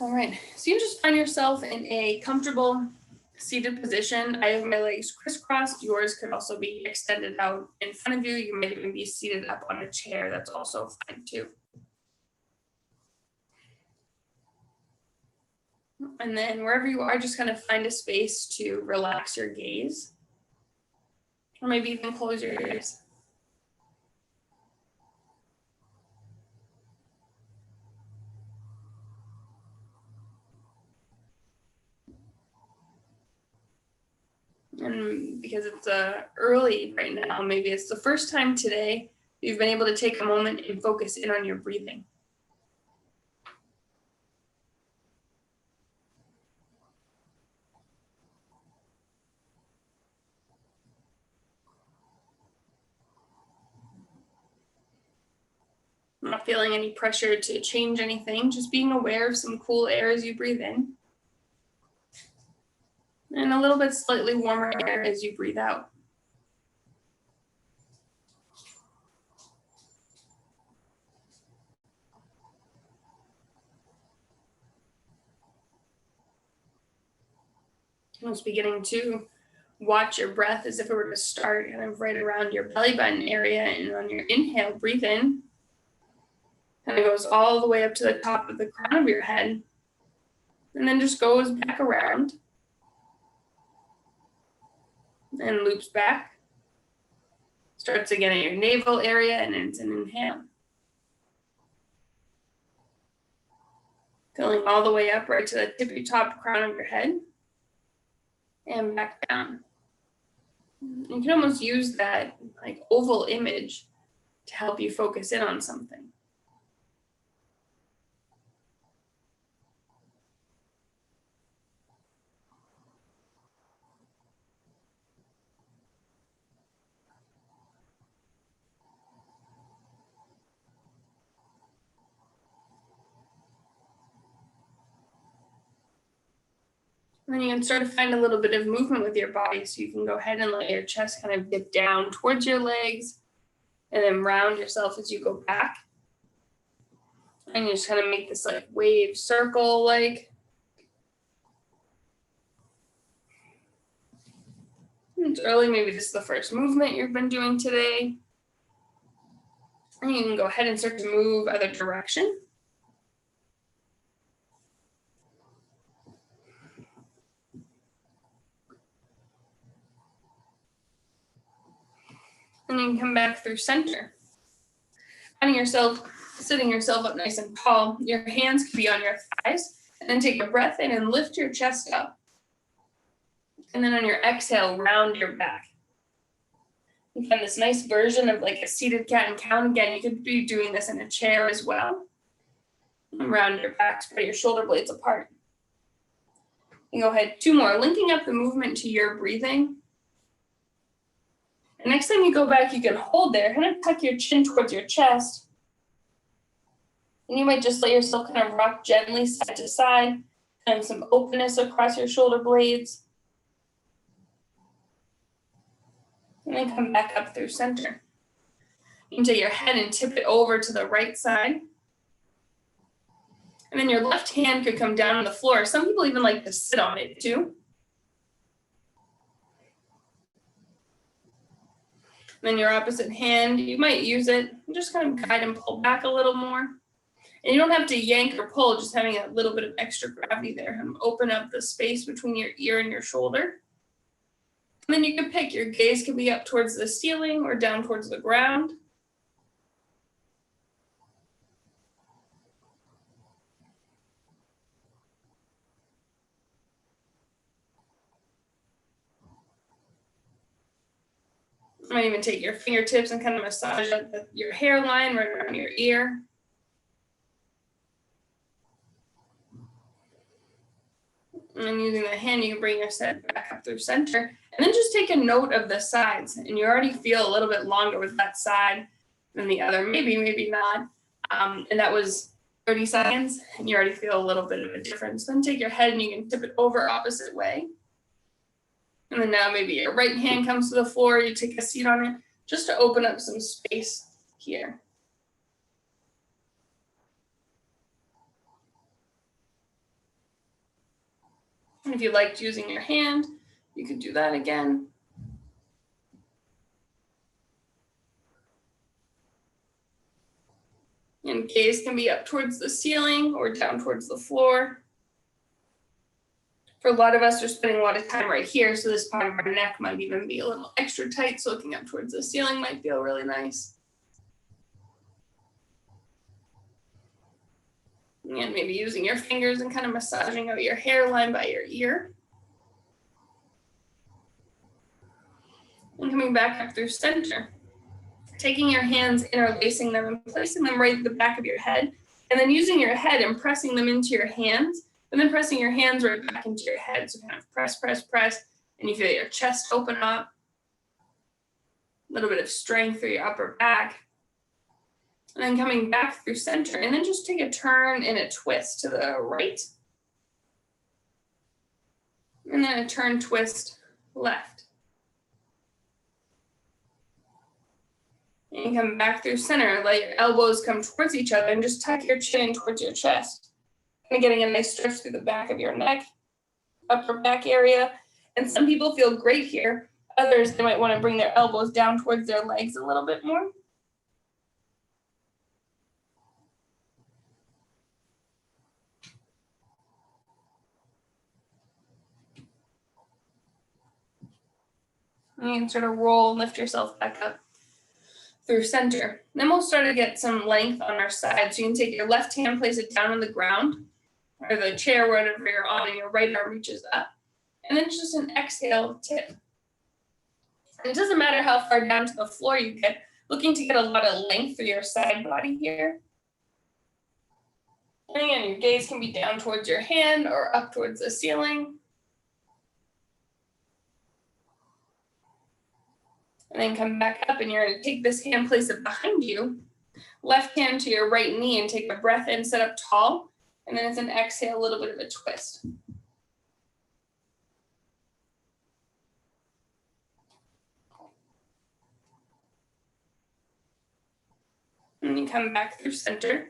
All right, so you just find yourself in a comfortable seated position. I have my legs crisscrossed. Yours could also be extended out in front of you. You might even be seated up on a chair. That's also fine too. And then wherever you are, just kind of find a space to relax your gaze. Or maybe even close your ears. And because it's early right now, maybe it's the first time today you've been able to take a moment and focus in on your breathing. Not feeling any pressure to change anything, just being aware of some cool air as you breathe in. And a little bit slightly warmer air as you breathe out. Just beginning to watch your breath as if it were to start kind of right around your belly button area, and on your inhale, breathe in. And it goes all the way up to the top of the crown of your head, and then just goes back around and loops back. Starts again at your navel area, and it's an inhale. Filling all the way up right to the tippy top crown of your head, and back down. You can almost use that like oval image to help you focus in on something. And then you can start to find a little bit of movement with your body. So you can go ahead and let your chest kind of dip down towards your legs, and then round yourself as you go back. And you just kind of make this like wave circle like. It's early, maybe this is the first movement you've been doing today. And you can go ahead and start to move other direction. And you can come back through center. Finding yourself, sitting yourself up nice and tall. Your hands can be on your thighs. And then take a breath in and lift your chest up. And then on your exhale, round your back. You find this nice version of like a seated cat and cow. Again, you could be doing this in a chair as well. And round your back, spread your shoulder blades apart. And go ahead, 2 more, linking up the movement to your breathing. And next time you go back, you can hold there, kind of tuck your chin towards your chest. And you might just let yourself kind of rock gently side to side, and some openness across your shoulder blades. And then come back up through center. You can take your head and tip it over to the right side. And then your left hand could come down on the floor. Some people even like to sit on it too. And then your opposite hand, you might use it, just kind of guide and pull back a little more. And you don't have to yank or pull, just having a little bit of extra gravity there. And open up the space between your ear and your shoulder. And then you can pick, your gaze can be up towards the ceiling or down towards the ground. You might even take your fingertips and kind of massage your hairline right around your ear. And then using the hand, you can bring your head back up through center. And then just take a note of the sides. And you already feel a little bit longer with that side than the other. Maybe, maybe not. And that was 30 seconds. And you already feel a little bit of a difference. Then take your head and you can tip it over opposite way. And then now maybe your right hand comes to the floor. You take a seat on it just to open up some space here. And if you liked using your hand, you could do that again. And gaze can be up towards the ceiling or down towards the floor. For a lot of us, we're spending a lot of time right here, so this part of our neck might even be a little extra tight, so looking up towards the ceiling might feel really nice. And maybe using your fingers and kind of massaging out your hairline by your ear. And coming back up through center. Taking your hands, interlacing them, and placing them right at the back of your head, and then using your head and pressing them into your hands, and then pressing your hands right back into your head. So kind of press, press, press, and you feel your chest open up. A little bit of strength through your upper back. And then coming back through center, and then just take a turn and a twist to the right. And then a turn, twist, left. And you come back through center, let your elbows come towards each other and just tuck your chin towards your chest. And getting a nice stretch through the back of your neck, upper back area. And some people feel great here. Others, they might want to bring their elbows down towards their legs a little bit more. And you can sort of roll and lift yourself back up through center. Then we'll start to get some length on our side. So you can take your left hand, place it down on the ground or the chair, whatever you're on, and your right arm reaches up. And then just an exhale tip. And it doesn't matter how far down to the floor you get, looking to get a lot of length through your side body here. And again, your gaze can be down towards your hand or up towards the ceiling. And then come back up, and you're going to take this hand, place it behind you. Left hand to your right knee and take a breath in, sit up tall. And then it's an exhale, a little bit of a twist. And you come back through center.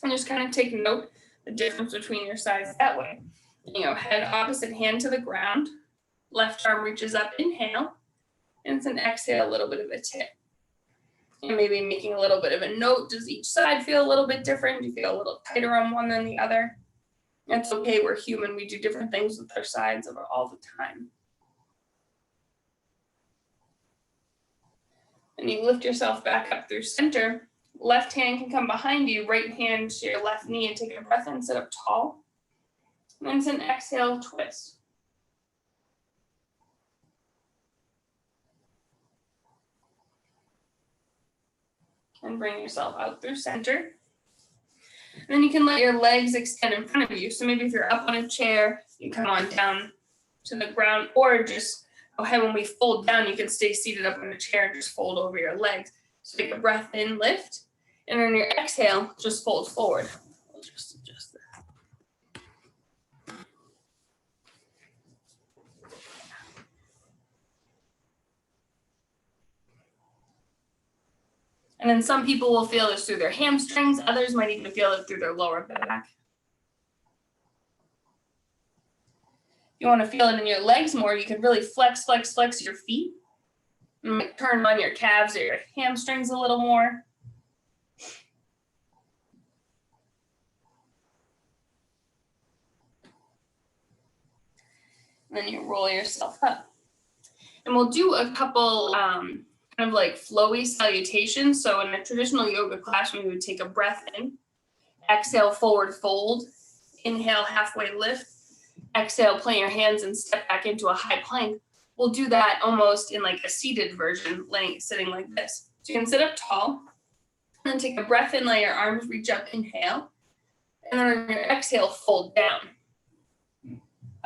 And just kind of take note the difference between your sides that way. Head opposite hand to the ground. Left arm reaches up, inhale. And it's an exhale, a little bit of a tip. And maybe making a little bit of a note. Does each side feel a little bit different? Do you feel a little tighter on one than the other? That's okay. We're human. We do different things with our sides all the time. And you lift yourself back up through center. Left hand can come behind you. Right hand to your left knee and take a breath in, sit up tall. And then it's an exhale, twist. And bring yourself out through center. And then you can let your legs extend in front of you. So maybe if you're up on a chair, you come on down to the ground, or just ahead when we fold down, you can stay seated up on a chair and just fold over your legs. So take a breath in, lift, and on your exhale, just fold forward. I'll just adjust that. And then some people will feel this through their hamstrings. Others might even feel it through their lower back. If you want to feel it in your legs more, you can really flex your feet. You might turn on your calves or your hamstrings a little more. And then you roll yourself up. And we'll do a couple kind of like flowy salutations. So in a traditional yoga class, we would take a breath in, exhale, forward fold, inhale, halfway lift, exhale, plant your hands and step back into a high plank. We'll do that almost in like a seated version, sitting like this. So you can sit up tall, and then take a breath in, let your arms reach up, inhale, and then on your exhale, fold down.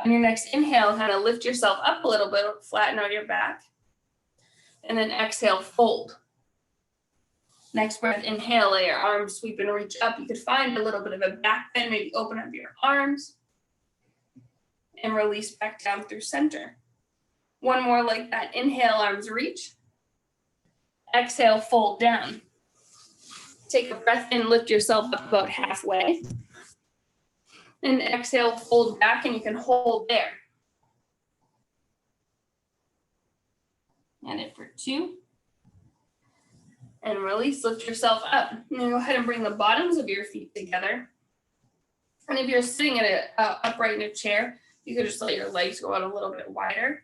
On your next inhale, kind of lift yourself up a little bit, flatten out your back, and then exhale, fold. Next breath, inhale, let your arms sweep and reach up. You could find a little bit of a back bend, maybe open up your arms, and release back down through center. One more like that. Inhale, arms reach. Exhale, fold down. Take a breath in, lift yourself up about halfway. And exhale, fold back, and you can hold there. And it for 2. And release, lift yourself up. And then go ahead and bring the bottoms of your feet together. And if you're sitting at upright in a chair, you could just let your legs go out a little bit wider.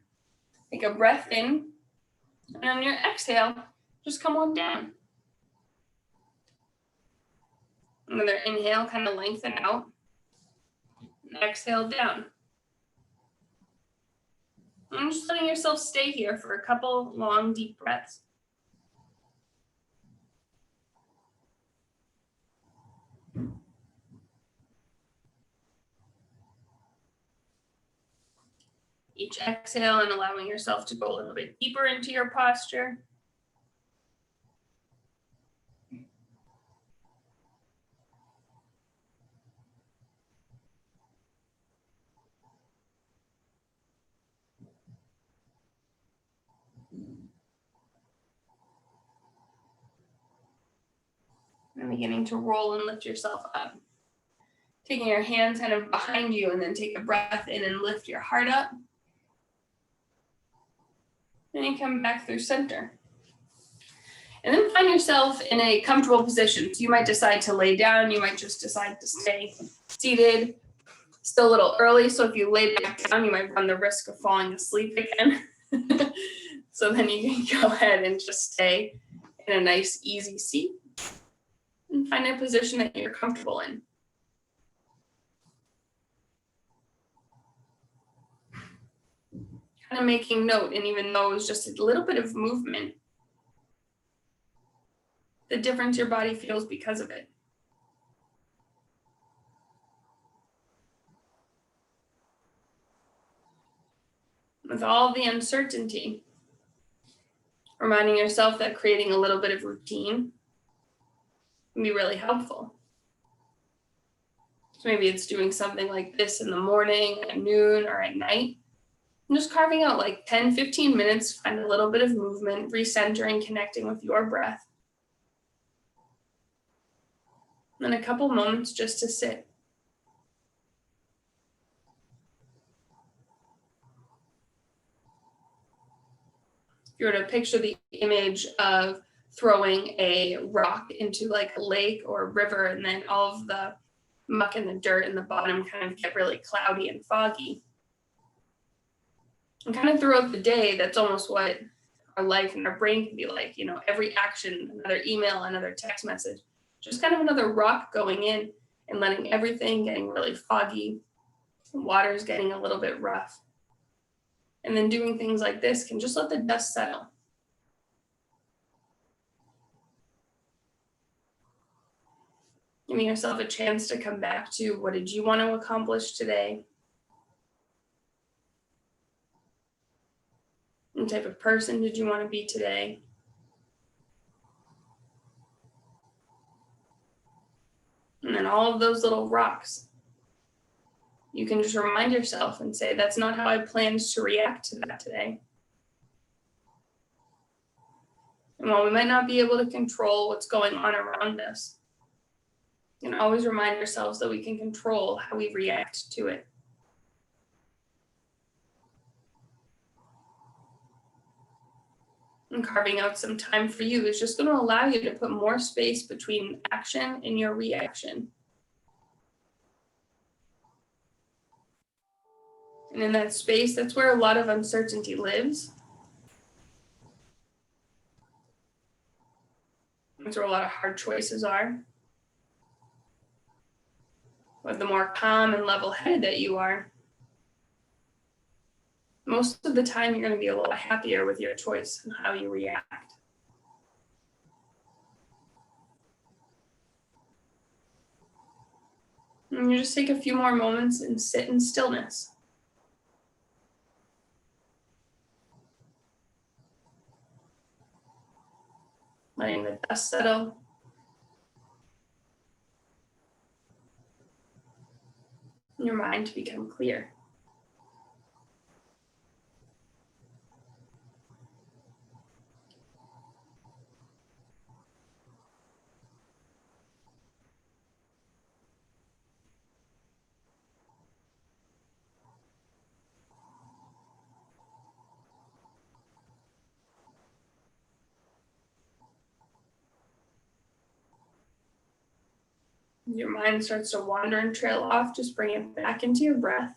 Take a breath in. And on your exhale, just come on down. Another inhale, kind of lengthen out. And exhale down. And just letting yourself stay here for a couple long, deep breaths. Each exhale and allowing yourself to go a little bit deeper into your posture. And beginning to roll and lift yourself up. Taking your hands kind of behind you, and then take a breath in and lift your heart up. Then you come back through center. And then find yourself in a comfortable position. So you might decide to lay down, you might just decide to stay seated. Still a little early, so if you lay back down, you might run the risk of falling asleep again. So then you can go ahead and just stay in a nice, easy seat and find a position that you're comfortable in. Kind of making note, and even though it was just a little bit of movement, the difference your body feels because of it. With all the uncertainty, reminding yourself that creating a little bit of routine can be really helpful. So maybe it's doing something like this in the morning, at noon, or at night. And just carving out like 10, 15 minutes, find a little bit of movement, recentering, connecting with your breath. And a couple moments just to sit. If you were to picture the image of throwing a rock into like a lake or a river, and then all of the muck and the dirt in the bottom kind of get really cloudy and foggy. And kind of throughout the day, that's almost what our life and our brain can be like. You know, every action, another email, another text message, just kind of another rock going in and letting everything getting really foggy. Water's getting a little bit rough. And then doing things like this can just let the dust settle. Giving yourself a chance to come back to, what did you want to accomplish today? What type of person did you want to be today? And then all of those little rocks, you can just remind yourself and say, that's not how I planned to react to that today. And while we might not be able to control what's going on around us, you can always remind ourselves that we can control how we react to it. And carving out some time for you is just going to allow you to put more space between action and your reaction. And in that space, that's where a lot of uncertainty lives. That's where a lot of hard choices are. But the more calm and level-headed that you are, most of the time you're going to be a little happier with your choice and how you react. And you just take a few more moments and sit in stillness. Letting the dust settle. And your mind to become clear. Your mind starts to wander and trail off, just bring it back into your breath.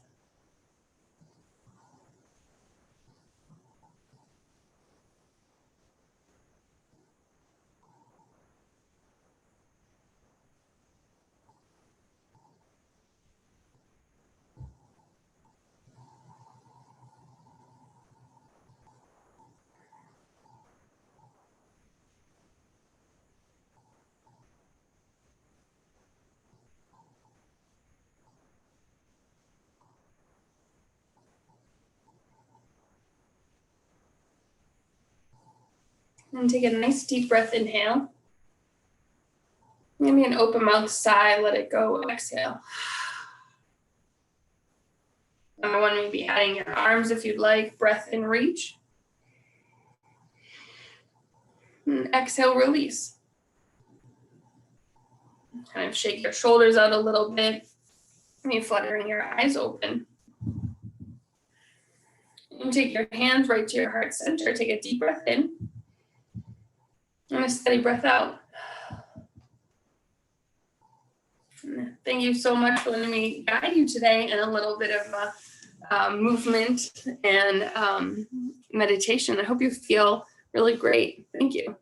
And take a nice deep breath, inhale. Maybe an open mouth sigh, let it go, exhale. Number one, maybe adding your arms if you'd like, breath in, reach. And exhale, release. Kind of shake your shoulders out a little bit, maybe fluttering your eyes open. And take your hands right to your heart center, take a deep breath in, and a steady breath out. Thank you so much for letting me guide you today in a little bit of movement and meditation. I hope you feel really great. Thank you.